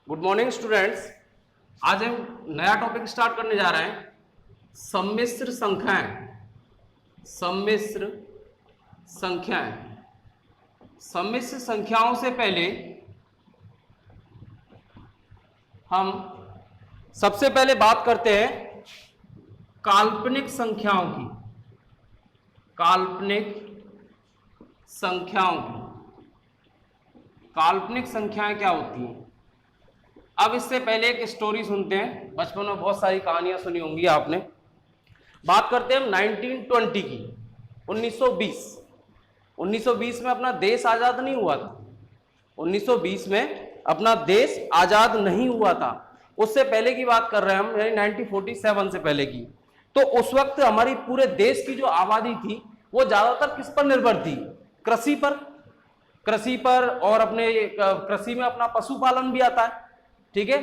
Good morning students. आज हम नया टॉपिक स्टार्ट करने जा रहे हैं, सम्मिश्र संख्याएं। सम्मिश्र संख्याएं। सम्मिश्र संख्याओं से पहले हम सबसे पहले बात करते हैं काल्पनिक संख्याओं की। काल्पनिक संख्याओं की। काल्पनिक संख्याएं क्या होती हैं? अब इससे पहले एक स्टोरी सुनते हैं। बचपन में बहुत सारी कहानियां सुनी होंगी आपने। बात करते हैं हम 1920 की, 1920। 1920 में अपना देश आजाद नहीं हुआ था। 1920 में अपना देश आजाद नहीं हुआ था। उससे पहले की बात कर रहे हैं हम, यानी 1947 से पहले की। तो उस वक्त हमारी पूरे देश की जो आबादी थी वो ज्यादातर किस पर निर्भर थी? कृषि पर। कृषि पर, और अपने कृषि में अपना पशुपालन भी आता है, ठीक है।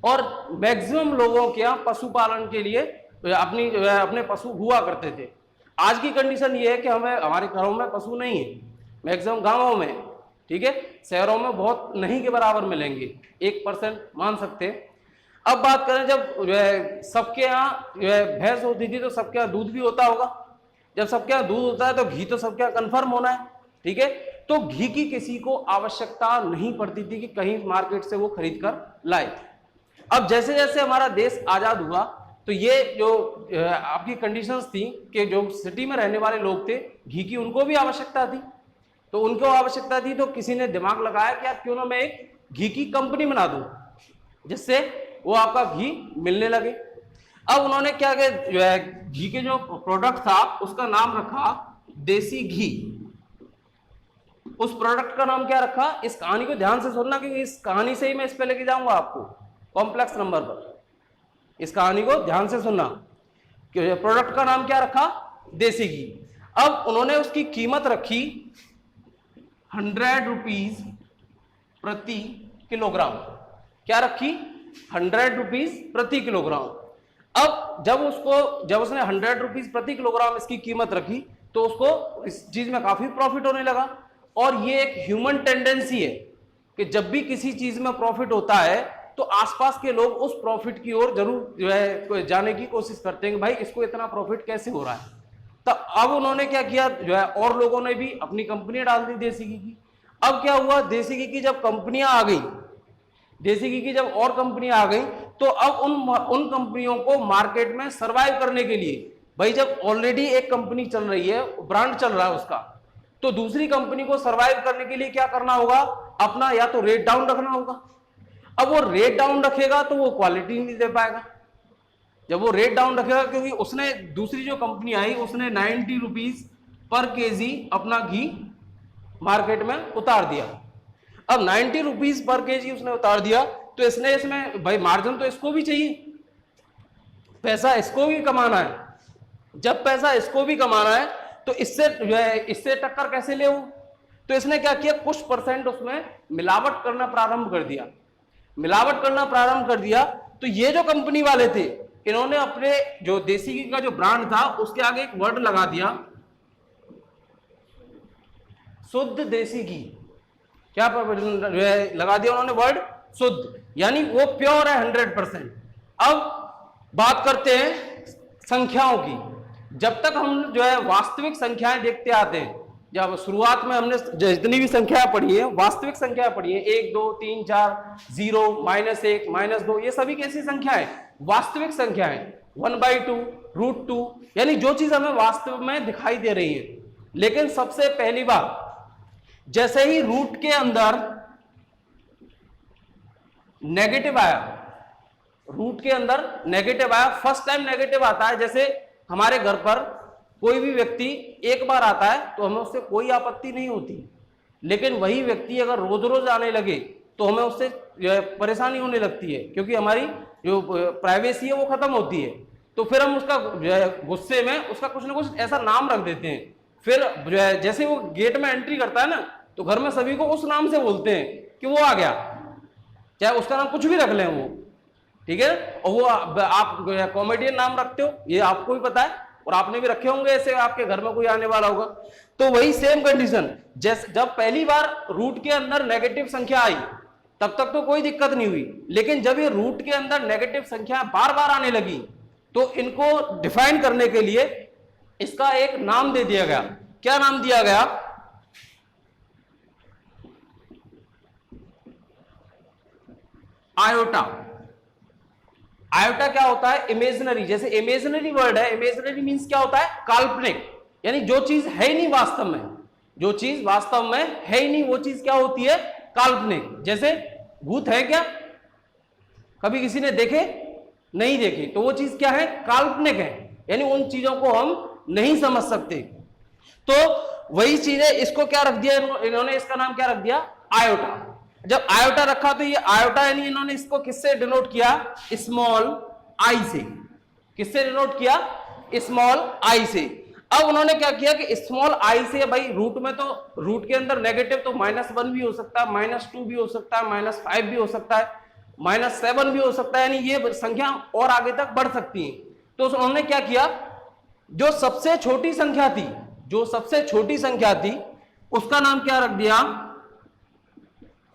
और मैक्सिमम लोगों के यहाँ पशुपालन के लिए अपने पशु हुआ करते थे। आज की कंडीशन ये है कि हमारे घरों में पशु नहीं है, मैक्सिमम गांवों में, ठीक है। शहरों में बहुत नहीं के बराबर मिलेंगे, 1% मान सकते हैं। अब बात करें, जब सबके यहाँ भैंस होती थी तो सबके यहाँ दूध भी होता होगा। जब सबके यहाँ दूध होता है तो घी तो सबके यहाँ कन्फर्म होना है, ठीक है। तो घी की किसी को आवश्यकता नहीं पड़ती थी कि कहीं मार्केट से वो खरीद कर लाए। अब जैसे जैसे हमारा देश आजाद हुआ तो ये जो आपकी कंडीशंस थी कि जो सिटी में रहने वाले लोग थे, घी की उनको भी आवश्यकता थी। तो उनको आवश्यकता थी तो किसी ने दिमाग लगाया कि यार क्यों ना मैं एक घी की कंपनी बना दूं जिससे वो आपका घी मिलने लगे। अब उन्होंने क्या किया, घी के जो प्रोडक्ट था उसका नाम रखा देसी घी। उस प्रोडक्ट का नाम क्या रखा? इस कहानी को ध्यान से सुनना, क्योंकि इस कहानी से ही मैं इस पे लेके जाऊंगा आपको कॉम्प्लेक्स नंबर पर। इस कहानी को ध्यान से सुनना कि प्रोडक्ट का नाम क्या रखा? देसी घी। अब उन्होंने उसकी कीमत रखी 100 रुपीज प्रति किलोग्राम। क्या रखी? 100 रुपीज प्रति किलोग्राम। अब जब उसने 100 रुपीज प्रति किलोग्राम इसकी कीमत रखी तो उसको इस चीज में काफी प्रॉफिट होने लगा। और ये एक ह्यूमन टेंडेंसी है कि जब भी किसी चीज में प्रॉफिट होता है तो आसपास के लोग उस प्रॉफिट की ओर जरूर जाने की कोशिश करते हैं कि भाई इसको इतना प्रॉफिट कैसे हो रहा है। तो अब उन्होंने क्या किया, और लोगों ने भी अपनी कंपनी डाल दी देसी घी की। अब क्या हुआ, देसी घी की जब कंपनियां आ गई, देसी घी की जब और कंपनियां आ गई तो अब उन कंपनियों को मार्केट में सर्वाइव करने के लिए, भाई जब ऑलरेडी एक कंपनी चल रही है, ब्रांड चल रहा है उसका, तो दूसरी कंपनी को सर्वाइव करने के लिए क्या करना होगा? अपना या तो रेट डाउन रखना होगा। अब वो रेट डाउन रखेगा तो वो क्वालिटी नहीं दे पाएगा। जब वो रेट डाउन रखेगा, क्योंकि उसने दूसरी जो कंपनी आई उसने 90 रुपीज पर केजी अपना घी मार्केट में उतार दिया। अब 90 रुपीज पर केजी उसने उतार दिया तो इसमें भाई मार्जिन तो इसको भी चाहिए, पैसा इसको भी कमाना है। जब पैसा इसको भी कमाना है तो इससे टक्कर कैसे ले? तो इसने क्या किया, कुछ परसेंट उसमें मिलावट करना प्रारंभ कर दिया। मिलावट करना प्रारंभ कर दिया तो ये जो कंपनी वाले थे इन्होंने अपने जो देसी घी का जो ब्रांड था उसके आगे एक वर्ड लगा दिया, शुद्ध देसी घी। क्या लगा दिया उन्होंने? वर्ड शुद्ध, यानी वो प्योर है 100%। अब बात करते हैं संख्याओं की। जब तक हम वास्तविक संख्याएं देखते आते हैं, जब शुरुआत में हमने जितनी भी संख्याएं पढ़ी है, वास्तविक संख्याएं पढ़ी है, 1 2 3 4 0 -1 -2, ये सभी कैसी संख्याएं? वास्तविक संख्याएं। 1/2 √2, यानी जो चीज हमें वास्तव में दिखाई दे रही है। लेकिन सबसे पहली बार जैसे ही रूट के अंदर नेगेटिव आया, रूट के अंदर नेगेटिव आया, फर्स्ट टाइम नेगेटिव आता है। जैसे हमारे घर पर कोई भी व्यक्ति एक बार आता है तो हमें उससे कोई आपत्ति नहीं होती, लेकिन वही व्यक्ति अगर रोज रोज आने लगे तो हमें उससे परेशानी होने लगती है, क्योंकि हमारी जो प्राइवेसी है वो खत्म होती है। तो फिर हम उसका गुस्से में उसका कुछ ना कुछ ऐसा नाम रख देते हैं। फिर जैसे वो गेट में एंट्री करता है ना, तो घर में सभी को उस नाम से बोलते हैं कि वो आ गया, चाहे उसका नाम कुछ भी रख लें वो, ठीक है। और वो आप कॉमेडियन नाम रखते हो, ये आपको भी पता है, और आपने भी रखे होंगे ऐसे, आपके घर में कोई आने वाला होगा। तो वही सेम कंडीशन, जब पहली बार रूट के अंदर नेगेटिव संख्या आई तब तक तो कोई दिक्कत नहीं हुई, लेकिन जब ये रूट के अंदर नेगेटिव संख्या बार बार आने लगी तो इनको डिफाइन करने के लिए इसका एक नाम दे दिया गया। क्या नाम दिया गया? आयोटा। आयोटा क्या होता है? इमेजिनरी। जैसे इमेजिनरी वर्ड है, इमेजिनरी मींस क्या होता है? काल्पनिक, यानी जो चीज है ही नहीं वास्तव में, जो चीज वास्तव में है ही नहीं वो चीज क्या होती है? काल्पनिक। जैसे भूत है क्या? कभी किसी ने देखे? नहीं देखे, तो वो चीज क्या है? काल्पनिक है, यानी उन चीजों को हम नहीं समझ सकते। तो वही चीज है, इसको क्या रख दिया इन्होंने? इसका नाम क्या रख दिया? आयोटा। जब आयोटा रखा तो ये आयोटा यानी इन्होंने इसको किससे डिनोट किया? स्मॉल आई से। किससे डिनोट किया? स्मॉल आई से। अब उन्होंने क्या किया कि स्मॉल आई से, भाई रूट में तो रूट के अंदर नेगेटिव तो -1 भी हो सकता है, -2 भी हो सकता है, -5 भी हो सकता है, -7 भी हो सकता है, यानी ये संख्या और आगे तक बढ़ सकती है। तो उन्होंने क्या किया? जो सबसे छोटी संख्या थी, जो सबसे छोटी संख्या थी उसका नाम क्या रख दिया?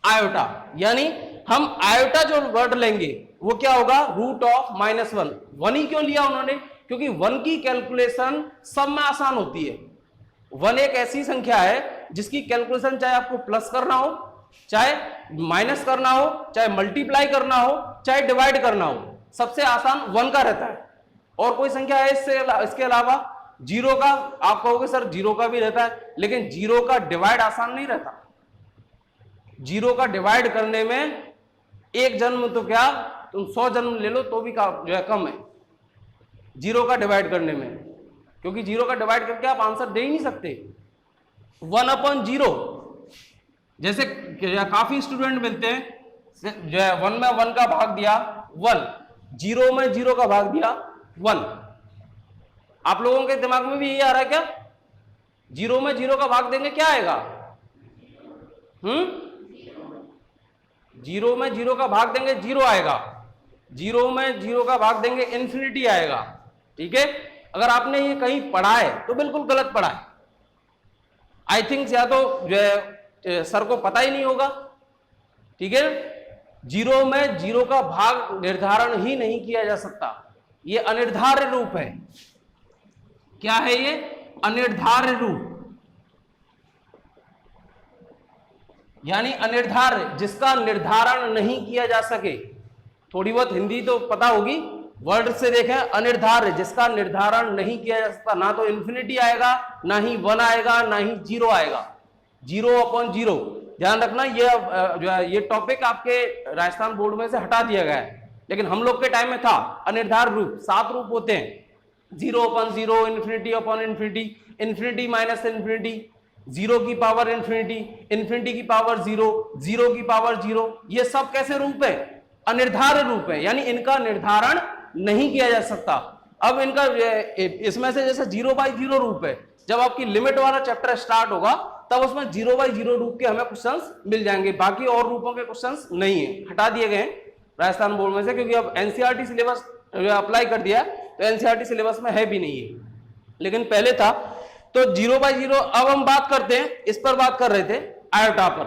आयोटा। यानी हम आयोटा जो वर्ड लेंगे वो क्या होगा? Root of -1। 1 ही क्यों लिया उन्होंने? क्योंकि 1 की कैलकुलेशन सब में आसान होती है। 1 एक ऐसी संख्या है जिसकी कैलकुलेशन चाहे आपको प्लस करना हो, चाहे माइनस करना हो, चाहे मल्टीप्लाई करना हो, चाहे डिवाइड करना हो, सबसे आसान 1 का रहता है। और कोई संख्या है इसके अलावा? 0 का। आप कहोगे सर 0 का भी रहता है, लेकिन 0 का डिवाइड आसान नहीं रहता। 0 का डिवाइड करने में एक जन्म तो क्या, तुम 100 जन्म ले लो तो भी जो है कम है 0 का डिवाइड करने में, क्योंकि 0 का डिवाइड करके आप आंसर दे ही नहीं सकते। 1/0, जैसे काफी स्टूडेंट मिलते हैं जो है 1 में 1 का भाग दिया 1, 0 में 0 का भाग दिया 1। आप लोगों के दिमाग में भी यही आ रहा है क्या? 0 में 0 का भाग देंगे क्या आएगा? 0 में 0 का भाग देंगे 0 आएगा, 0 में 0 का भाग देंगे इन्फिनिटी आएगा। ठीक है, अगर आपने ये कहीं पढ़ा है तो बिल्कुल गलत पढ़ा है। आई थिंक या तो जो है सर को पता ही नहीं होगा। ठीक है, 0 में 0 का भाग निर्धारण ही नहीं किया जा सकता, ये अनिर्धार्य रूप है। क्या है ये? अनिर्धार्य रूप, यानी अनिर्धार्य, जिसका निर्धारण नहीं किया जा सके। थोड़ी बहुत हिंदी तो पता होगी, वर्ड से देखें, अनिर्धार्य, जिसका निर्धारण नहीं किया जा सकता। ना तो इन्फिनिटी आएगा, ना ही 1 आएगा, ना ही 0 आएगा। 0/0, ध्यान रखना। ये जो है ये टॉपिक आपके राजस्थान बोर्ड में से हटा दिया गया है, लेकिन हम लोग के टाइम में था। अनिर्धार्य रूप 7 रूप होते हैं, 0/0, इन्फिनिटी/इन्फिनिटी, इन्फिनिटी माइनस इन्फिनिटी, 0 की पावर इन्फिनिटी, इन्फिनिटी की पावर 0, 0 की पावर 0। ये सब कैसे रूप है? अनिर्धार्य रूप है, यानी इनका निर्धारण नहीं किया जा सकता। अब इनका इसमें से जैसे 0/0 रूप है, जब आपकी लिमिट वाला चैप्टर स्टार्ट होगा तब उसमें 0/0 रूप के हमें क्वेश्चंस मिल जाएंगे, बाकी और रूपों के क्वेश्चंस नहीं है, हटा दिए गए राजस्थान बोर्ड में से, क्योंकि अब एनसीईआरटी सिलेबस अप्लाई कर दिया है तो एनसीईआरटी सिलेबस में है भी नहीं है, लेकिन पहले था। तो 0/0। अब हम बात करते हैं, इस पर बात कर रहे थे आयोटा पर।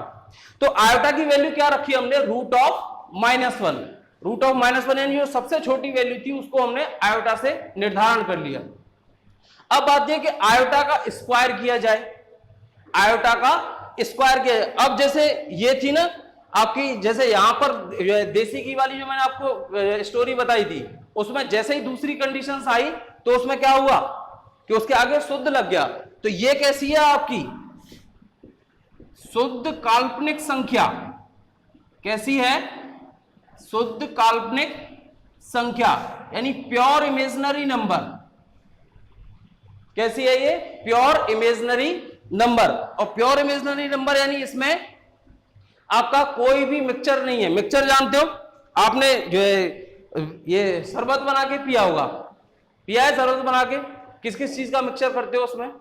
तो आयोटा की वैल्यू क्या रखी हमने? Root of -1। रूट ऑफ -1 यानी जो सबसे छोटी वैल्यू थी उसको हमने आयोटा से निर्धारण कर लिया। अब बात यह कि आयोटा का स्क्वायर किया जाए, आयोटा का स्क्वायर किया जाए। अब जैसे ये थी ना आपकी, जैसे यहां पर देसी घी वाली जो मैंने आपको स्टोरी बताई थी, उसमें जैसे ही दूसरी कंडीशंस आई तो उसमें क्या हुआ कि उसके आगे शुद्ध लग गया। तो ये कैसी है आपकी? शुद्ध काल्पनिक संख्या। कैसी है? शुद्ध काल्पनिक संख्या, यानी प्योर इमेजिनरी नंबर। कैसी है ये? Pure imaginary number. और प्योर इमेजिनरी नंबर यानी इसमें आपका कोई भी मिक्सचर नहीं है। मिक्सचर जानते हो आपने, जो है ये शरबत बना के पिया होगा, पिया है शरबत बना के? किस किस चीज का मिक्सचर करते हो? उसमें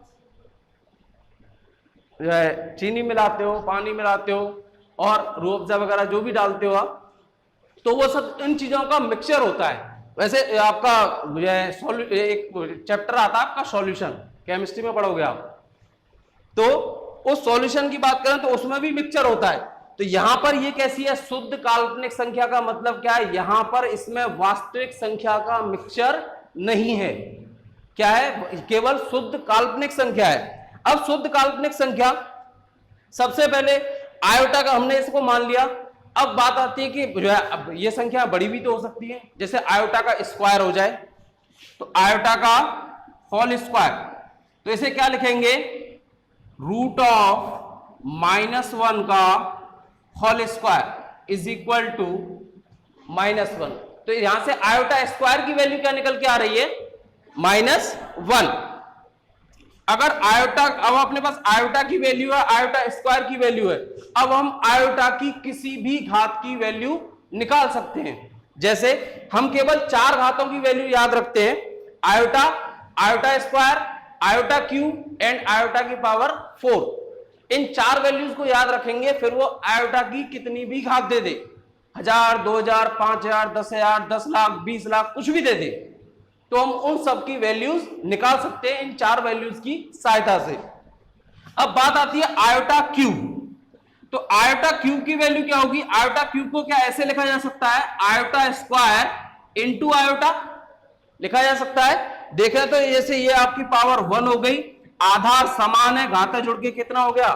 जो है चीनी मिलाते हो, पानी मिलाते हो और रूह अफ़ज़ा वगैरह जो भी डालते हो आप, तो वो सब इन चीजों का मिक्सचर होता है। वैसे आपका जो है एक चैप्टर आता है आपका सॉल्यूशन, केमिस्ट्री में पढ़ोगे आप, तो उस सॉल्यूशन की बात करें तो उसमें भी मिक्सचर होता है। तो यहां पर ये कैसी है, शुद्ध काल्पनिक संख्या का मतलब क्या है, यहां पर इसमें वास्तविक संख्या का मिक्सचर नहीं है, क्या है, केवल शुद्ध काल्पनिक संख्या है। अब शुद्ध काल्पनिक संख्या, सबसे पहले आयोटा का हमने इसको मान लिया। अब बात आती है कि जो है अब ये संख्या बड़ी भी तो हो सकती है, जैसे आयोटा का स्क्वायर हो जाए, तो आयोटा का होल स्क्वायर, तो इसे क्या लिखेंगे, रूट ऑफ -1 का whole square is equal to -1। तो यहां से आयोटा स्क्वायर की वैल्यू क्या निकल के आ रही है, -1। अगर आयोटा, अब अपने पास आयोटा की वैल्यू है, आयोटा स्क्वायर की वैल्यू है, अब हम आयोटा की किसी भी घात की वैल्यू निकाल सकते हैं। जैसे हम केवल 4 घातों की वैल्यू याद रखते हैं, iota, iota square, iota cube and iota की पावर 4। इन 4 वैल्यूज को याद रखेंगे, फिर वो आयोटा की कितनी भी घात दे दे, 1000, 2000, 5000, 10,000, 10 लाख, 20 लाख, कुछ भी दे दे, तो हम उन सब की वैल्यूज निकाल सकते हैं इन 4 वैल्यूज की सहायता से। अब बात आती है आयोटा क्यूब, तो आयोटा क्यूब की वैल्यू क्या होगी, आयोटा क्यूब को क्या ऐसे लिखा जा सकता है, आयोटा स्क्वायर इंटू आयोटा लिखा जा सकता है। देखा तो जैसे ये आपकी पावर 1 हो गई, आधार समान है, घाता जुड़ के कितना हो गया,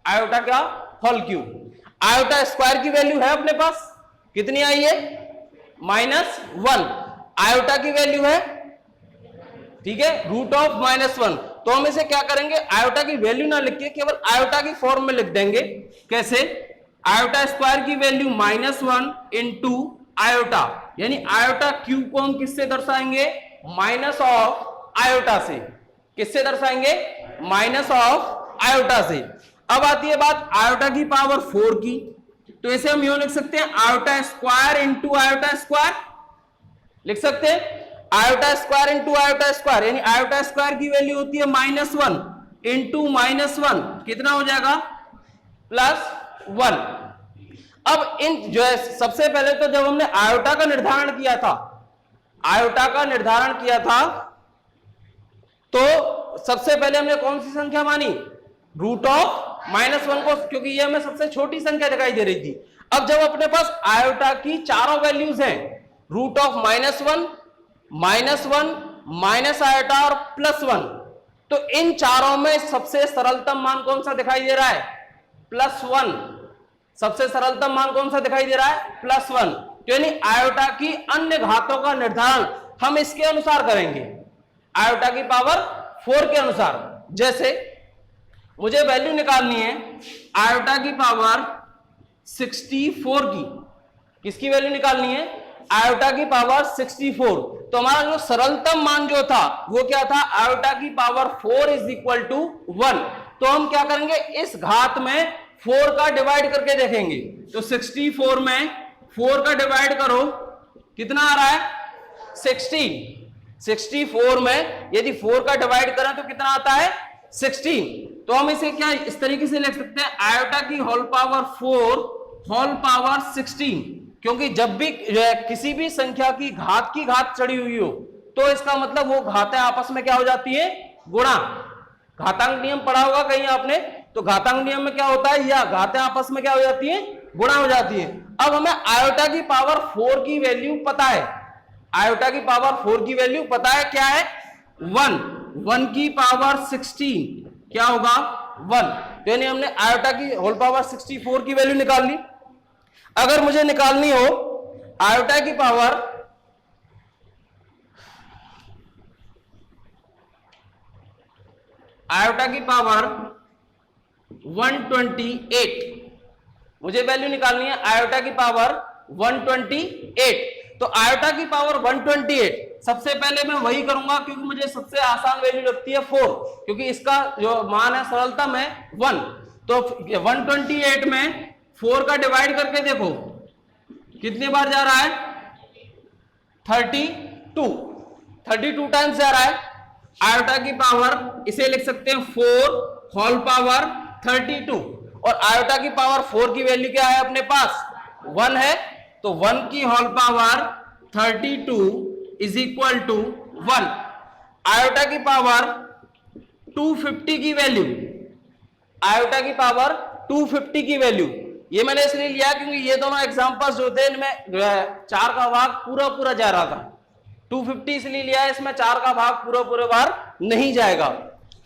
आयोटा क्या, होल क्यूब। आयोटा स्क्वायर की वैल्यू है अपने पास, कितनी आई है, -1। आयोटा की वैल्यू है, ठीक है, रूट ऑफ -1। तो हम इसे क्या करेंगे, आयोटा की वैल्यू ना लिख के केवल आयोटा की फॉर्म में लिख देंगे। कैसे, आयोटा स्क्वायर की वैल्यू -1 इंटू आयोटा, यानी आयोटा क्यूब को हम किससे दर्शाएंगे, माइनस ऑफ आयोटा से। किससे दर्शाएंगे, माइनस ऑफ आयोटा से। अब आती है बात आयोटा की पावर 4 की, तो इसे हम यूं लिख सकते हैं, iota square into iota square लिख सकते हैं, iota square into iota square, यानी आयोटा स्क्वायर की वैल्यू होती है -1 इंटू -1, कितना हो जाएगा, +1। अब इन जो है, सबसे पहले तो जब हमने आयोटा का निर्धारण किया था, आयोटा का निर्धारण किया था, तो सबसे पहले हमने कौन सी संख्या मानी, रूट ऑफ -1 को, क्योंकि ये हमें सबसे छोटी संख्या दिखाई दे रही थी। अब जब अपने पास आयोटा की चारों वैल्यूज हैं, रूट ऑफ -1, -1, माइनस आयोटा और +1, तो इन चारों में सबसे सरलतम मान कौन सा दिखाई दे रहा है, +1। सबसे सरलतम मान कौन सा दिखाई दे रहा है, +1। यानी आयोटा की अन्य घातों का निर्धारण हम इसके अनुसार करेंगे, आयोटा की पावर 4 के अनुसार। जैसे मुझे वैल्यू निकालनी है आयोटा की पावर 64 की, किसकी वैल्यू निकालनी है, आयोटा की पावर 64। तो हमारा जो सरलतम मान जो था वो क्या था, आयोटा की पावर 4 इज इक्वल टू 1। तो हम क्या करेंगे, इस घात में 4 का डिवाइड करके देखेंगे, तो 64 में 4 का डिवाइड करो, कितना आ रहा है, 16। 64 में यदि 4 का डिवाइड करें तो कितना आता है, 16। तो हम इसे क्या इस तरीके से लिख सकते हैं, आयोटा की होल पावर 4 होल पावर 16, क्योंकि जब भी किसी भी संख्या की घात चढ़ी हुई हो तो इसका मतलब वो घातें आपस में क्या हो जाती है, गुणा। घातांक नियम पढ़ा होगा कहीं आपने, तो घातांक नियम में क्या होता है, या घातें आपस में क्या हो जाती है, गुणा हो जाती है। अब हमें आयोटा की पावर 4 की वैल्यू पता है, आयोटा की पावर 4 की वैल्यू पता है, क्या है, 1 की पावर 16 क्या होगा, 1। तो यानी हमने आयोटा की होल पावर 64 की वैल्यू निकाल ली। अगर मुझे निकालनी हो आयोटा की पावर 128, मुझे वैल्यू निकालनी है आयोटा की पावर 128। तो आयोटा की पावर 128 सबसे पहले मैं वही करूंगा, क्योंकि मुझे सबसे आसान वैल्यू लगती है 4, क्योंकि इसका जो मान है सरलतम है 1। तो 128 में 4 का डिवाइड करके देखो कितनी बार जा रहा है, 32 टाइम्स जा रहा है। आयोटा की पावर इसे लिख सकते हैं 4 होल पावर 32, और आयोटा की पावर 4 की वैल्यू क्या है अपने पास, 1 है। तो 1 की whole power 32 is equal to 1। Iota की पावर 250 की वैल्यू, आयोटा की पावर 250 की वैल्यू ये मैंने इसलिए लिया क्योंकि ये दोनों एग्जांपल्स जो थे इनमें 4 का भाग पूरा पूरा जा रहा था। 250 इसलिए लिया है, इसमें 4 का भाग पूरा पूरे बार नहीं जाएगा।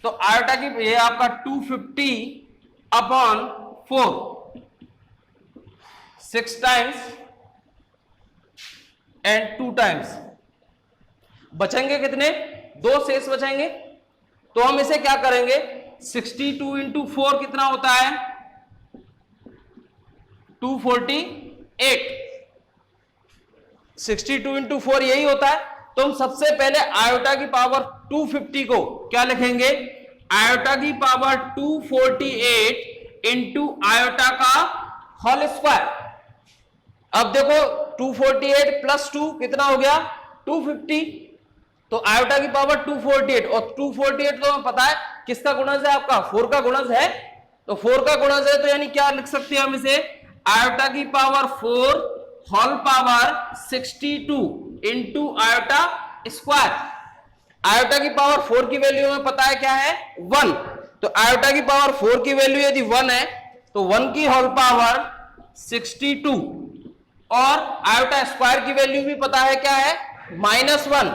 तो आयोटा की ये आपका 250/4 6 टाइम्स एंड 2 टाइम्स, बचेंगे कितने? 2 शेष बचेंगे। तो हम इसे क्या करेंगे, 62 × 4 कितना होता है? 248। 62 × 4 यही होता है। तो हम सबसे पहले आयोटा की पावर 250 को क्या लिखेंगे? आयोटा की पावर 248 इंटू आयोटा का होल स्क्वायर। अब देखो 248 + 2 कितना हो गया? 250। तो आयोटा की पावर 248, और 248 तो हमें पता है किसका गुणज है? आपका 4 का गुणज है। तो 4 का गुणज है, तो यानी क्या लिख सकते हैं हम इसे? आयोटा की power 4 whole power 62 into iota square. Iota की पावर 4 की वैल्यू हमें पता है क्या है? 1। तो आयोटा की पावर 4 की वैल्यू यदि 1 है तो 1 की होल पावर 62, और आयोटा स्क्वायर की वैल्यू भी पता है क्या है? -1।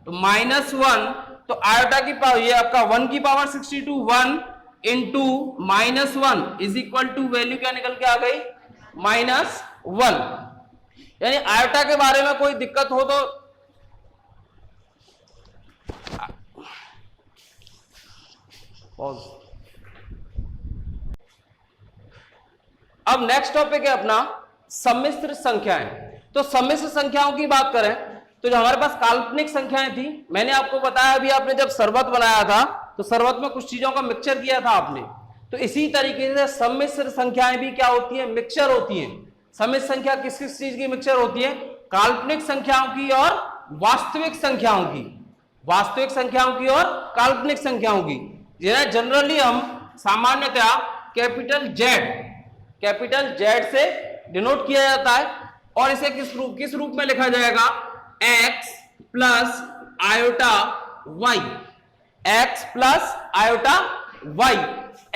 तो -1, तो आयोटा की पावर ये आपका 1 की power 62, 1 into -1 is equal to value क्या निकल के आ गई? -1। यानी आयोटा के बारे में कोई दिक्कत हो तो पॉज। अब नेक्स्ट टॉपिक है अपना सम्मिश्र संख्याएं। तो सम्मिश्र संख्याओं की बात करें तो जो हमारे पास काल्पनिक संख्याएं थी, मैंने आपको बताया अभी, आपने जब शरबत बनाया था तो शरबत में कुछ चीजों का मिक्सचर किया था आपने। तो इसी तरीके से सम्मिश्र संख्याएं भी क्या होती है? मिक्सचर होती हैं। सम्मिश्र संख्या किस किस चीज की मिक्सचर होती है? काल्पनिक संख्याओं की और वास्तविक संख्याओं की। वास्तविक संख्याओं की और काल्पनिक संख्याओं की। जनरली हम सामान्यतया कैपिटल जेड से डिनोट किया जाता है, और इसे किस रूप में लिखा जाएगा? x plus iota y। x plus iota y।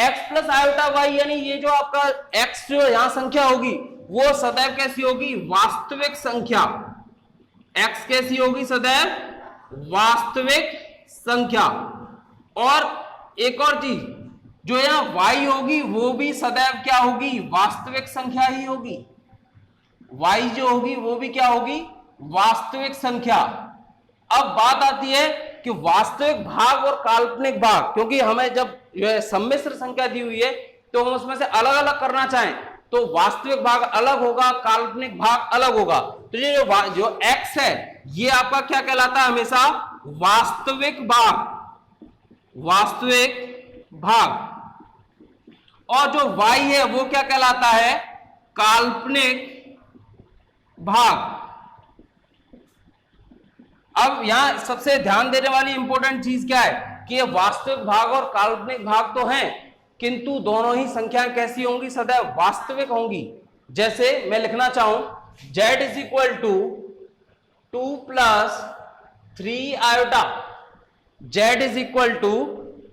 x plus iota y यानी ये जो आपका x जो यहां संख्या होगी वो सदैव कैसी होगी? वास्तविक संख्या। x कैसी होगी? सदैव वास्तविक संख्या। और एक और चीज, जो यहां y होगी वो भी सदैव क्या होगी? वास्तविक संख्या ही होगी। y जो होगी वो भी क्या होगी? वास्तविक संख्या। अब बात आती है कि वास्तविक भाग और काल्पनिक भाग, क्योंकि हमें जब सम्मिश्र संख्या दी हुई है तो हम उसमें से अलग अलग करना चाहें तो वास्तविक भाग अलग होगा, काल्पनिक भाग अलग होगा। तो ये जो x है ये आपका क्या कहलाता है? हमेशा वास्तविक भाग। वास्तविक भाग। और जो y है वो क्या कहलाता है? काल्पनिक भाग। अब यहां सबसे ध्यान देने वाली इंपॉर्टेंट चीज क्या है कि ये वास्तविक भाग और काल्पनिक भाग तो हैं, किंतु दोनों ही संख्याएं कैसी होंगी? सदैव वास्तविक होंगी। जैसे मैं लिखना चाहूं z is equal to 2 + 3 iota. z is equal to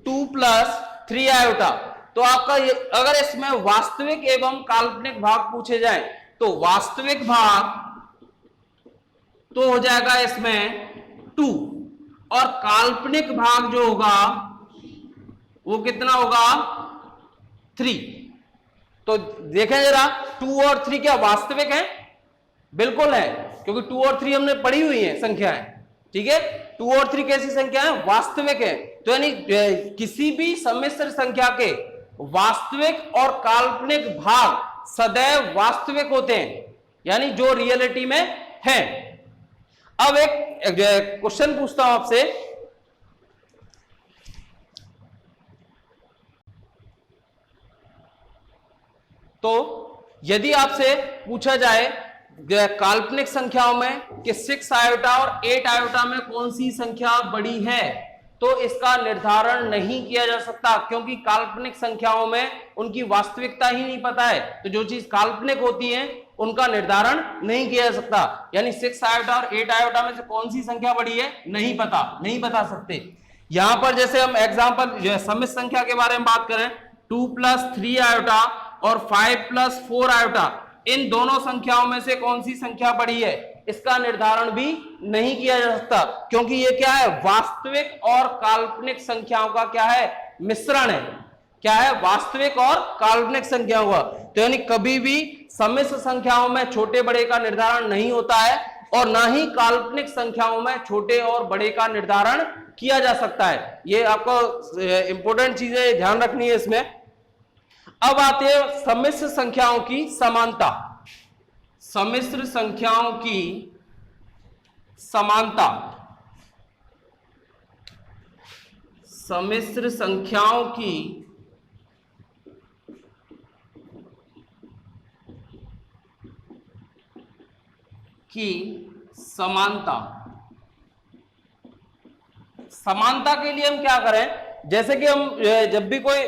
2 + 3 iota. तो आपका अगर इसमें वास्तविक एवं काल्पनिक भाग पूछे जाए तो वास्तविक भाग तो हो जाएगा इसमें 2, और काल्पनिक भाग जो होगा वो कितना होगा? 3। तो देखें जरा, 2 और 3 क्या वास्तविक है? बिल्कुल है, क्योंकि 2 और 3 हमने पढ़ी हुई है संख्याएं। ठीक है, 2 और 3 कैसी संख्या है? वास्तविक है। तो यानी किसी भी सम्मिश्र संख्या के वास्तविक और काल्पनिक भाग सदैव वास्तविक होते हैं, यानी जो रियलिटी में है। अब एक क्वेश्चन पूछता हूं आपसे, तो यदि आपसे पूछा जाए काल्पनिक संख्याओं में कि 6 आयोटा और 8 आयोटा में कौन सी संख्या बड़ी है, तो इसका निर्धारण नहीं किया जा सकता, क्योंकि काल्पनिक संख्याओं में उनकी वास्तविकता ही नहीं पता है। तो जो चीज काल्पनिक होती है उनका निर्धारण नहीं किया जा सकता। यानी 6 आयोटा और 8 आयोटा में से कौन सी संख्या बड़ी है? नहीं बता सकते। यहां पर जैसे हम एग्जांपल सम्मिश्र संख्या के बारे में बात करें, 2 + 3 आयोटा और 5 प्लस 4 आयोटा, इन दोनों संख्याओं में से कौन सी संख्या बड़ी है, इसका निर्धारण भी नहीं किया जा सकता, क्योंकि ये क्या है, वास्तविक और काल्पनिक संख्याओं का क्या है, मिश्रण है। क्या है, वास्तविक और काल्पनिक संख्याओं का। तो यानी कभी भी सम्मिश्र संख्याओं में छोटे बड़े का निर्धारण नहीं होता है और ना ही काल्पनिक संख्याओं में छोटे और बड़े का निर्धारण किया जा सकता है। ये आपको इंपॉर्टेंट चीजें ध्यान रखनी है इसमें। अब आते हैं सम्मिश्र संख्याओं की समानता। सम्मिश्र संख्याओं की समानता, सम्मिश्र संख्याओं की समानता। समानता के लिए हम क्या करें, जैसे कि हम जब भी कोई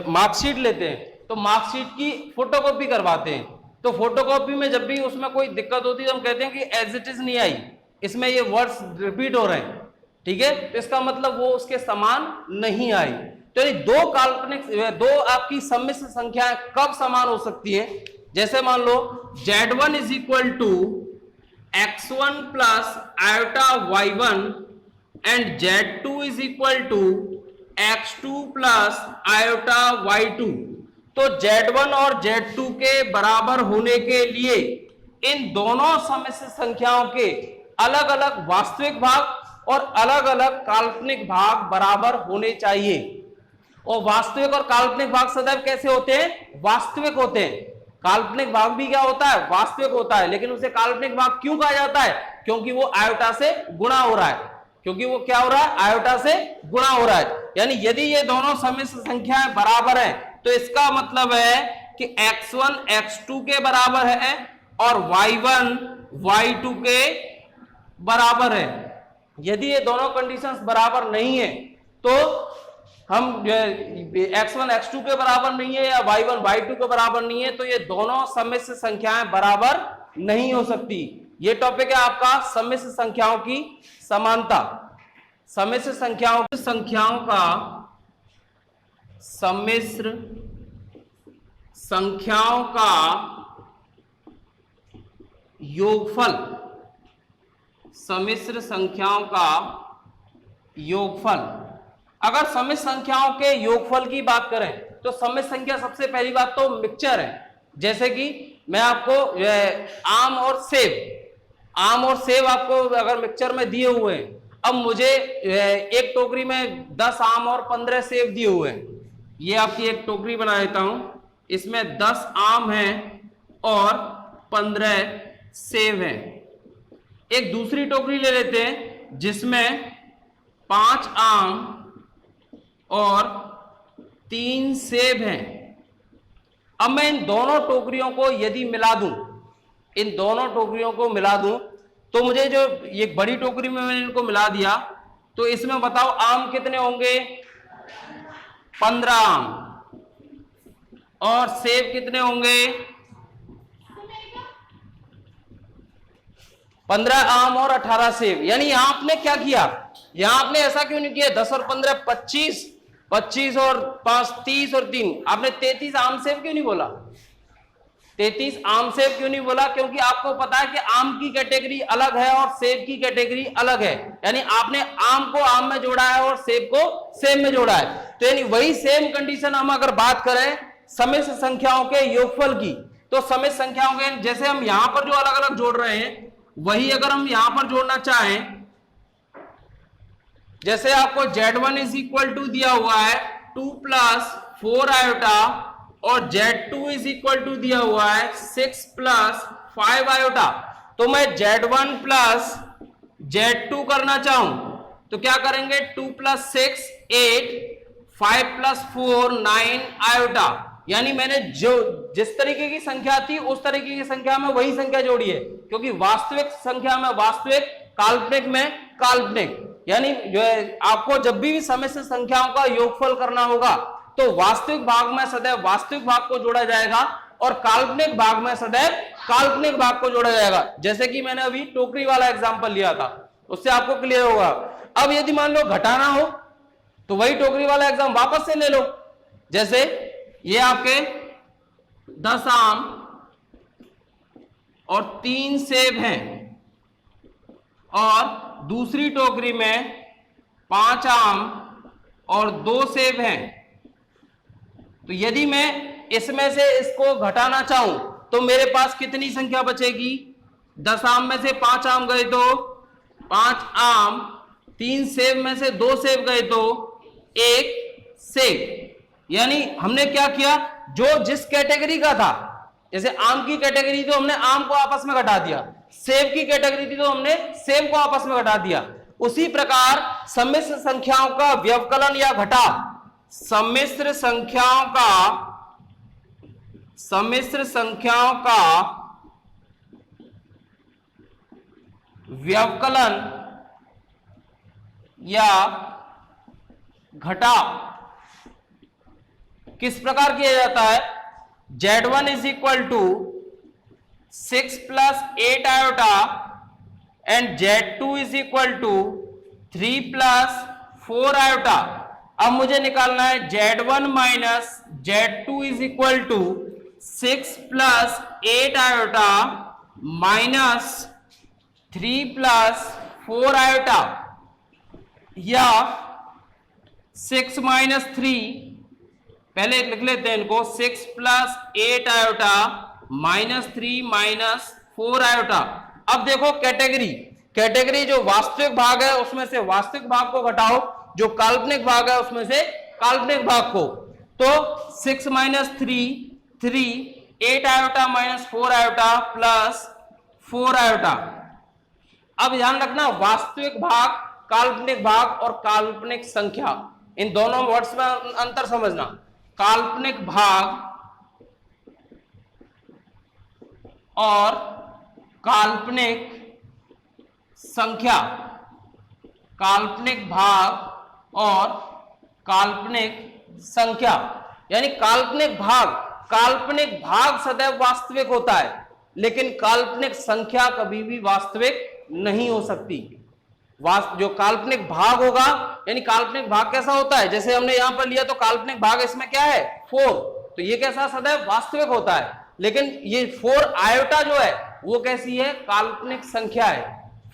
मार्कशीट लेते हैं तो मार्कशीट की फोटोकॉपी करवाते हैं, तो फोटोकॉपी में जब भी उसमें कोई दिक्कत होती है तो हम कहते हैं कि एज इट इज नहीं आई, इसमें ये वर्ड्स रिपीट हो रहे हैं, ठीक है, तो इसका मतलब वो उसके समान नहीं आई। तो ये दो काल्पनिक, दो आपकी सम्मिश्र संख्याएं कब समान हो सकती है, जैसे मान लो Z1 is equal to x1 plus iota y1 and Z2 is equal to x2 plus iota y2। तो Z1 और Z2 के बराबर होने के लिए इन दोनों सम्मिश्र संख्याओं के अलग अलग वास्तविक भाग और अलग अलग काल्पनिक भाग बराबर होने चाहिए। और वास्तविक और काल्पनिक भाग सदैव कैसे होते हैं, वास्तविक होते हैं। काल्पनिक भाग भी क्या होता है, वास्तविक होता है, लेकिन उसे काल्पनिक भाग क्यों कहा जाता है, क्योंकि वो आयोटा से गुणा हो रहा है, क्योंकि वो क्या हो रहा है, आयोटा से गुणा हो रहा है। यानी यदि ये दोनों सम्मिश्र संख्याएं बराबर हैं तो इसका मतलब है कि x1 x2 के बराबर है और y1 y2 के बराबर है। यदि ये दोनों कंडीशंस बराबर नहीं है तो हम x1 x2 के बराबर नहीं है या y1 y2 के बराबर नहीं है, तो ये दोनों सम्मिश्र संख्याएं बराबर नहीं हो सकती। ये टॉपिक है आपका सम्मिश्र संख्याओं की समानता। सम्मिश्र संख्याओं का सम्मिश्र संख्याओं का योगफल, सम्मिश्र संख्याओं का योगफल। अगर सम्मिश्र संख्याओं के योगफल की बात करें तो सम्मिश्र संख्या सबसे पहली बात तो मिक्सचर है। जैसे कि मैं आपको आम और सेब आपको अगर मिक्सचर में दिए हुए हैं, अब मुझे एक टोकरी में 10 आम और 15 सेब दिए हुए हैं, ये आपकी एक टोकरी बना देता हूं, इसमें 10 आम हैं और 15 सेब हैं। एक दूसरी टोकरी ले लेते हैं जिसमें 5 आम और 3 सेब हैं। अब मैं इन दोनों टोकरियों को यदि मिला दूं, इन दोनों टोकरियों को मिला दूं, तो मुझे जो ये बड़ी टोकरी में मैंने इनको मिला दिया, तो इसमें बताओ आम कितने होंगे, 15 आम, और सेब कितने होंगे, 15 आम और 18 सेब। यानी यहां आपने क्या किया, यहां आपने ऐसा क्यों नहीं किया 10 और 15 25, 25 और 5 30 और 3, आपने 33 आम सेब क्यों नहीं बोला, 33 आम सेब क्यों नहीं बोला, क्योंकि आपको पता है कि आम की कैटेगरी अलग है और सेब की कैटेगरी अलग है। यानी आपने आम को आम में जोड़ा है और सेब को सेब में जोड़ा है। तो यानी वही सेम कंडीशन हम अगर बात करें सम्मिश्र संख्याओं के योगफल की, तो सम्मिश्र संख्याओं के जैसे हम यहां पर जो अलग अलग जोड़ रहे हैं वही अगर हम यहां पर जोड़ना चाहें, जैसे आपको Z1 इज इक्वल टू दिया हुआ है 2 प्लस 4 आयोटा और Z2 इज इक्वल टू दिया हुआ है 6 प्लस 5 आयोटा, तो मैं Z1 प्लस Z2 करना चाहूं तो क्या करेंगे, 2 प्लस 6 8, 5 प्लस 4 9 आयोटा। यानी मैंने जो जिस तरीके की संख्या थी उस तरीके की संख्या में वही संख्या जोड़ी है, क्योंकि वास्तविक संख्या में वास्तविक, काल्पनिक में काल्पनिक। यानी जो है आपको जब भी सम्मिश्र संख्याओं का योगफल करना होगा तो वास्तविक भाग में सदैव वास्तविक भाग को जोड़ा जाएगा और काल्पनिक भाग में सदैव काल्पनिक भाग को जोड़ा जाएगा। जैसे कि मैंने अभी टोकरी वाला एग्जांपल लिया था, उससे आपको क्लियर होगा। अब यदि मान लो घटाना हो तो वही टोकरी वाला एग्जाम वापस से ले लो। जैसे ये आपके 10 आम और 3 सेब हैं, और दूसरी टोकरी में 5 आम और 2 सेब हैं। तो यदि मैं इसमें से इसको घटाना चाहूं तो मेरे पास कितनी संख्या बचेगी? 10 आम में से 5 आम गए तो 5 आम, 3 सेब में से 2 सेब गए तो 1 सेब। यानी हमने क्या किया, जो जिस कैटेगरी का था, जैसे आम की कैटेगरी तो हमने आम को आपस में घटा दिया, सेब की कैटेगरी थी तो हमने सेब को आपस में घटा दिया। उसी प्रकार सम्मिश्र संख्याओं का व्यवकलन या घटाव, सम्मिश्र संख्याओं का व्यवकलन या घटाव किस प्रकार किया जाता है? Z1 is equal to 6 plus 8 iota and Z2 is equal to 3 plus 4 iota. अब मुझे निकालना है Z1 minus Z2 is equal to 6 plus 8 iota minus 3 plus 4 iota, या 6 माइनस 3, पहले लिख लेते हैं इनको, 6 plus 8 iota minus 3 minus 4 iota. अब देखो कैटेगरी जो वास्तविक भाग है उसमें से वास्तविक भाग को घटाओ, जो काल्पनिक भाग है उसमें से काल्पनिक भाग को। तो 6 minus 3 8 iota minus 4 iota plus 4 iota. अब ध्यान रखना, वास्तविक भाग, काल्पनिक भाग और काल्पनिक संख्या, इन दोनों वर्ड्स में अंतर समझना। काल्पनिक भाग और काल्पनिक संख्या, काल्पनिक भाग और काल्पनिक संख्या, यानी काल्पनिक भाग सदैव वास्तविक होता है, लेकिन काल्पनिक संख्या कभी भी वास्तविक नहीं हो सकती। जो काल्पनिक भाग होगा, यानी काल्पनिक भाग कैसा होता है, जैसे हमने यहां पर लिया तो काल्पनिक भाग इसमें क्या है 4, तो ये कैसा सदैव वास्तविक होता है। लेकिन ये 4 आयोटा जो है वो कैसी है, काल्पनिक संख्या है।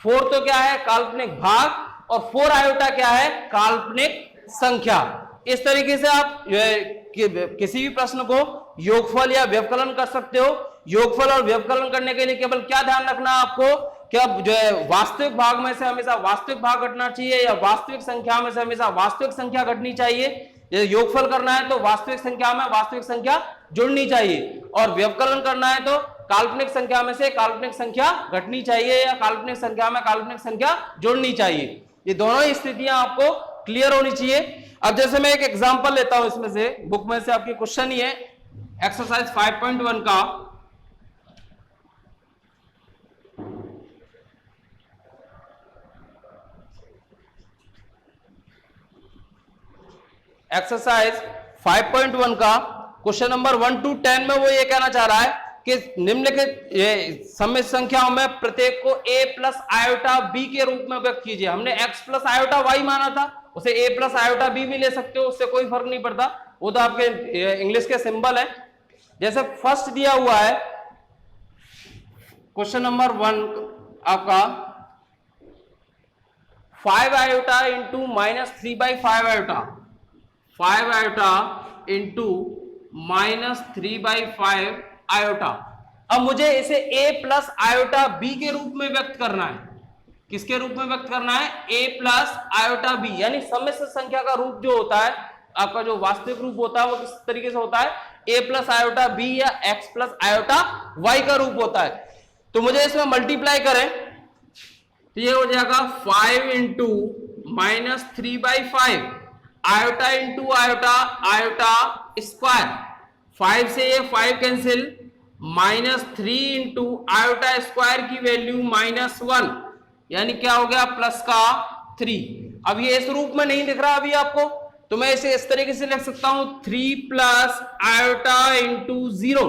4 तो क्या है, काल्पनिक भाग, और 4 आयोटा क्या है, काल्पनिक संख्या। इस तरीके से आप किसी भी प्रश्न को योगफल या व्यवकलन कर सकते हो। योगफल और व्यवकलन करने के लिए केवल क्या ध्यान रखना है आपको, क्या जो है वास्तविक भाग में से हमेशा वास्तविक भाग घटना चाहिए, या वास्तविक संख्या में से हमेशा वास्तविक संख्या घटनी चाहिए। जैसे योगफल करना है तो वास्तविक संख्या में वास्तविक संख्या जुड़नी चाहिए, और व्यवकलन करना है तो काल्पनिक संख्या में से काल्पनिक संख्या घटनी चाहिए, या काल्पनिक संख्या में काल्पनिक संख्या जुड़नी चाहिए। ये दोनों ही स्थितियां आपको क्लियर होनी चाहिए। अब जैसे मैं एक एग्जांपल लेता हूं, इसमें से बुक में से आपकी क्वेश्चन ही है एक्सरसाइज 5.1 का। एक्सरसाइज 5.1 का क्वेश्चन नंबर 1 to 10 में वो ये कहना चाह रहा है कि निम्नलिखित सम्मिश्र संख्याओं में प्रत्येक को a प्लस आयोटा b के रूप में व्यक्त कीजिए। हमने x प्लस आयोटा y माना था, उसे a प्लस आयोटा b भी ले सकते हो, उससे कोई फर्क नहीं पड़ता, वो तो आपके इंग्लिश के सिंबल है। जैसे फर्स्ट दिया हुआ है क्वेश्चन नंबर 1 आपका 5 iota into minus 3/5 iota, 5 iota into minus 3/5 iota. अब मुझे इसे a प्लस आयोटा b के रूप में व्यक्त करना है। किसके रूप में व्यक्त करना है, a प्लस आयोटा b, यानी सम्मिश्र संख्या का रूप जो होता है, आपका जो वास्तविक रूप होता है वो किस तरीके से होता है, a प्लस आयोटा b या x प्लस आयोटा y का रूप होता है। तो मुझे इसमें मल्टीप्लाई करें तो ये हो जाएगा 5 into minus 3/5 iota into iota, iota square, 5 से ये 5 cancel, minus 3 into iota square की वैल्यू -1, यानी क्या हो गया प्लस का 3। अब ये इस रूप में नहीं दिख रहा अभी आपको, तो मैं इसे इस तरीके से लिख सकता हूं 3 plus iota into 0,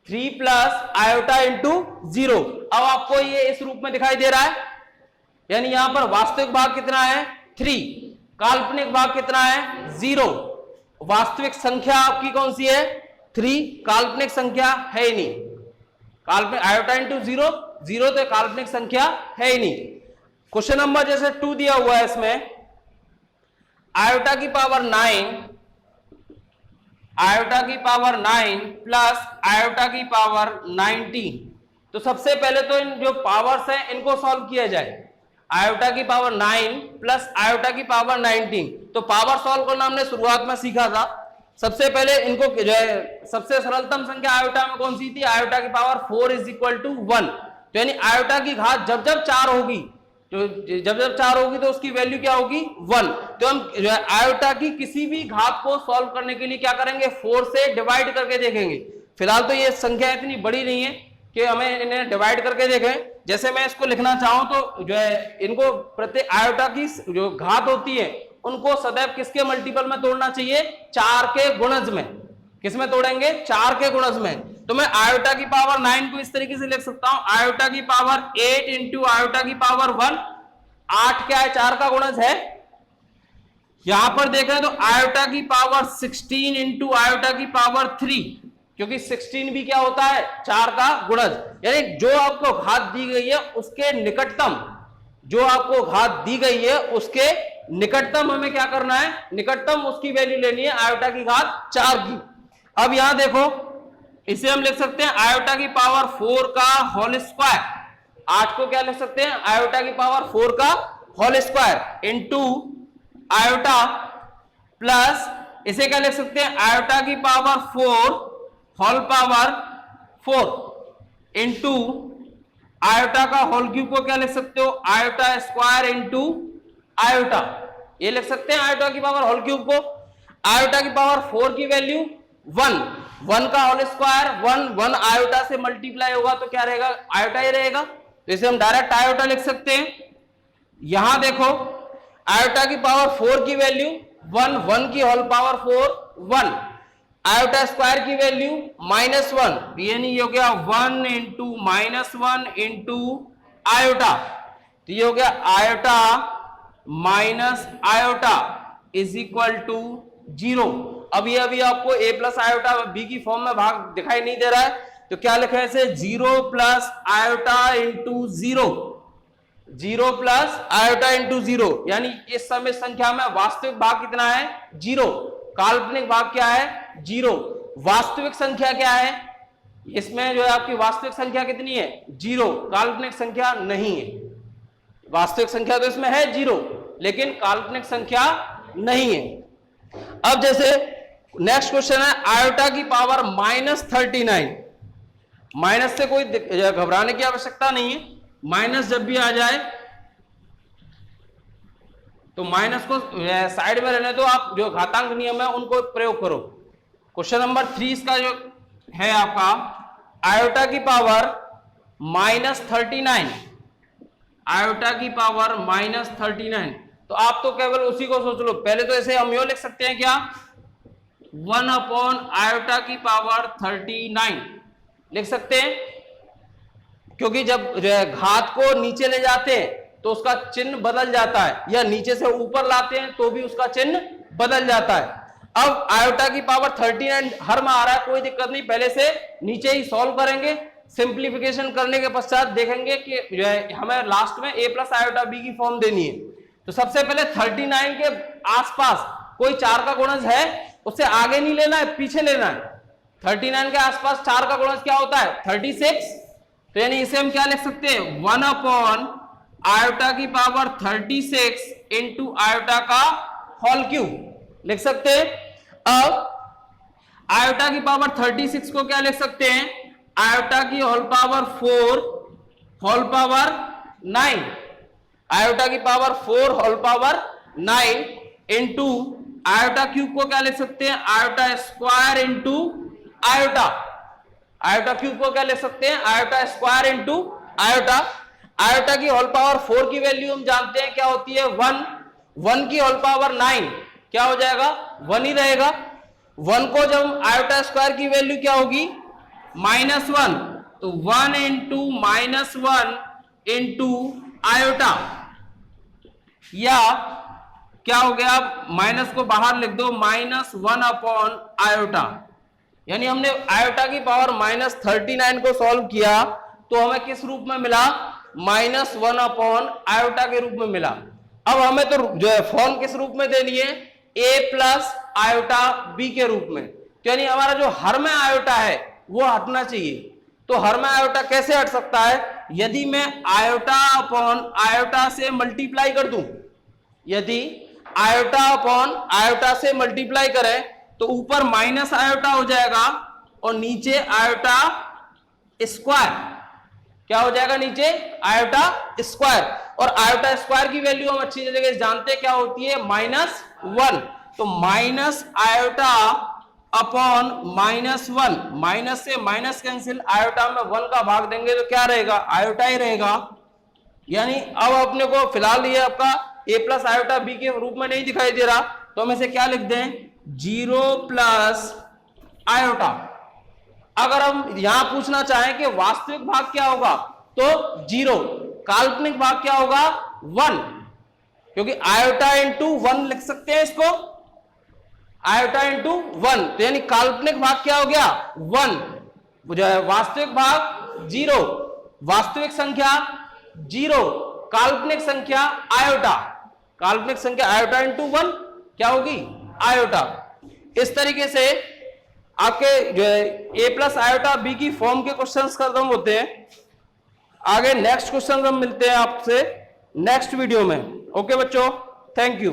3 plus iota into 0। अब आपको ये इस रूप में दिखाई दे रहा है, यानी यहां पर वास्तविक भाग कितना है 3, काल्पनिक भाग कितना है 0, वास्तविक संख्या आपकी कौन सी है 3 काल्पनिक संख्या है ही नहीं, काल्पनिक आयोटा इंटू 0, 0 तो काल्पनिक संख्या है ही नहीं। क्वेश्चन नंबर जैसे 2 दिया हुआ है, इसमें आयोटा की पावर 9, आयोटा की पावर 9 प्लस आयोटा की पावर 19। तो सबसे पहले तो इन जो पावर्स हैं इनको सॉल्व किया जाए। आयोटा की पावर 9 प्लस आयोटा की पावर 19, तो पावर सॉल्व करना हमने शुरुआत में सीखा था। सबसे पहले इनको जो है सबसे सरलतम संख्या आयोटा में कौन सी थी, आयोटा की पावर 4 इज इक्वल टू 1। तो यानी आयोटा की घात जब जब 4 होगी, तो जब जब 4 होगी तो उसकी वैल्यू क्या होगी 1। तो हम जो है आयोटा की किसी भी घात को सॉल्व करने के लिए क्या करेंगे, 4 से डिवाइड करके देखेंगे। फिलहाल तो ये संख्या इतनी बड़ी नहीं है कि हमें इन्हें डिवाइड करके देखें। जैसे मैं इसको लिखना चाहूं तो जो है इनको प्रत्येक आयोटा की जो घात होती है उनको सदैव किसके मल्टीपल में तोड़ना चाहिए, 4 के गुणज में। किसमें तोड़ेंगे, 4 के गुणज में। तो मैं आयोटा की पावर 9 को इस तरीके से लिख सकता हूं, आयोटा की पावर 8 इंटू आयोटा की पावर 1। 8 क्या है, 4 का गुणज है। यहां पर देख रहे हैं तो आयोटा की पावर 16 इंटू आयोटा की पावर 3, क्योंकि 16 भी क्या होता है, 4 का गुणज। यानी जो आपको घात दी गई है उसके निकटतम, जो आपको घात दी गई है उसके निकटतम हमें क्या करना है, निकटतम उसकी वैल्यू लेनी है आयोटा की घात 4 की। अब यहां देखो, इसे हम लिख सकते हैं आयोटा की पावर 4 का होल स्क्वायर। 8 को क्या लिख सकते हैं, आयोटा की पावर 4 का whole square into iota plus इसे क्या लिख सकते हैं, आयोटा की power 4 whole power 4 into iota का होल क्यूब को क्या लिख सकते हो, आयोटा स्क्वायर इंटू आयोटा। ये लिख सकते हैं आयोटा की पावर होल क्यूब को। आयोटा की पावर 4 की वैल्यू 1, 1 का होल स्क्वायर 1, 1 आयोटा से मल्टीप्लाई होगा तो क्या रहेगा, आयोटा ही रहेगा। तो इसे हम डायरेक्ट आयोटा लिख सकते हैं। यहां देखो आयोटा की पावर 4 की वैल्यू 1, 1 की होल पावर 4 1, आयोटा स्क्वायर की वैल्यू -1, ये नहीं हो गया 1 इंटू -1 इंटू आयोटा। तो ये हो गया iota minus iota is equal to 0। अभी आपको a प्लस आयोटा b की फॉर्म में भाग दिखाई नहीं दे रहा है, तो क्या लिखा है इसे, 0 plus iota into 0, 0 plus iota into 0। यानी इस समय संख्या में वास्तविक भाग कितना है, 0, काल्पनिक भाग क्या है, 0। वास्तविक संख्या क्या है, इसमें जो है आपकी वास्तविक संख्या कितनी है, 0, काल्पनिक संख्या नहीं है। वास्तविक संख्या तो इसमें है 0, लेकिन काल्पनिक संख्या नहीं है। अब जैसे नेक्स्ट क्वेश्चन है आयोटा की पावर -39। माइनस से कोई घबराने की आवश्यकता नहीं है, माइनस जब भी आ जाए तो माइनस को साइड में रहने दो, आप जो घातांक नियम है उनको प्रयोग करो। क्वेश्चन नंबर 3 इसका जो है आपका, आयोटा की पावर -39, आयोटा की पावर -39। तो आप तो केवल उसी को सोच लो। पहले तो ऐसे हम यो लिख सकते हैं क्या, 1 अपॉन आयोटा की पावर 39 लिख सकते हैं, क्योंकि जब घात को नीचे ले जाते हैं तो उसका चिन्ह बदल जाता है, या नीचे से ऊपर लाते हैं तो भी उसका चिन्ह बदल जाता है। अब आयोटा की पावर 39 हर में आ रहा है, कोई दिक्कत नहीं, पहले से नीचे ही सॉल्व करेंगे। सिंप्लीफिकेशन करने के पश्चात देखेंगे कि जो है हमें लास्ट में a प्लस आयोटा b की फॉर्म देनी है। तो सबसे पहले 39 के आसपास कोई 4 का गुणज है, उससे आगे नहीं लेना है, पीछे लेना है। 39 के आसपास 4 का गुणज क्या होता है, 36। तो यानी इसे हम क्या लिख सकते हैं, 1 अपॉन आयोटा की पावर 36 इंटू आयोटा का होल क्यूब लिख सकते हैं। अब आयोटा की पावर 36 को क्या लिख सकते हैं, आयोटा की whole power 4 whole power 9, iota की power 4 whole power 9 into iota cube को क्या लिख सकते हैं, iota square into iota. Iota cube को क्या लिख सकते हैं, iota square into iota. Iota की होल पावर 4 की वैल्यू हम जानते हैं क्या होती है, 1, 1 की होल पावर 9 क्या हो जाएगा, 1 ही रहेगा। 1 को जब आयोटा स्क्वायर की वैल्यू क्या होगी, -1, तो 1 इंटू -1 इंटू आयोटा, या क्या हो गया, माइनस को बाहर लिख दो, -1 अपॉन आयोटा। यानी हमने आयोटा की पावर -39 को सॉल्व किया तो हमें किस रूप में मिला, -1 अपॉन आयोटा के रूप में मिला। अब हमें तो जो है फॉर्म किस रूप में देनी है, a प्लस आयोटा b के रूप में। तो यानी हमारा जो हर में आयोटा है वो हटना चाहिए। तो हर में आयोटा कैसे हट सकता है, यदि मैं आयोटा अपॉन आयोटा से मल्टीप्लाई कर दूं, यदि आयोटा अपॉन आयोटा से मल्टीप्लाई करें तो ऊपर माइनस आयोटा हो जाएगा और नीचे आयोटा स्क्वायर, क्या हो जाएगा, नीचे आयोटा स्क्वायर। और आयोटा स्क्वायर की वैल्यू हम अच्छी जगह जानते हैं क्या होती है, -1। तो माइनस आयोटा अपॉन -1, माइनस से माइनस कैंसिल, आयोटा में 1 का भाग देंगे तो क्या रहेगा, आयोटा ही रहेगा। यानी अब अपने को फिलहाल ये आपका a प्लस आयोटा b के रूप में नहीं दिखाई दे रहा, तो हम इसे क्या लिख दें, 0 प्लस आयोटा। अगर हम यहां पूछना चाहें कि वास्तविक भाग क्या होगा तो 0, काल्पनिक भाग क्या होगा 1, क्योंकि आयोटा इंटू 1 लिख सकते हैं इसको, आयोटा इंटू 1। तो यानी काल्पनिक भाग क्या हो गया 1, जो है वास्तविक भाग 0, वास्तविक संख्या 0, काल्पनिक संख्या आयोटा, काल्पनिक संख्या आयोटा इंटू 1 क्या होगी, आयोटा। इस तरीके से आपके जो है a प्लस आयोटा b की फॉर्म के क्वेश्चंस खत्म होते हैं। आगे नेक्स्ट क्वेश्चन हम मिलते हैं आपसे नेक्स्ट वीडियो में। ओके बच्चों, थैंक यू।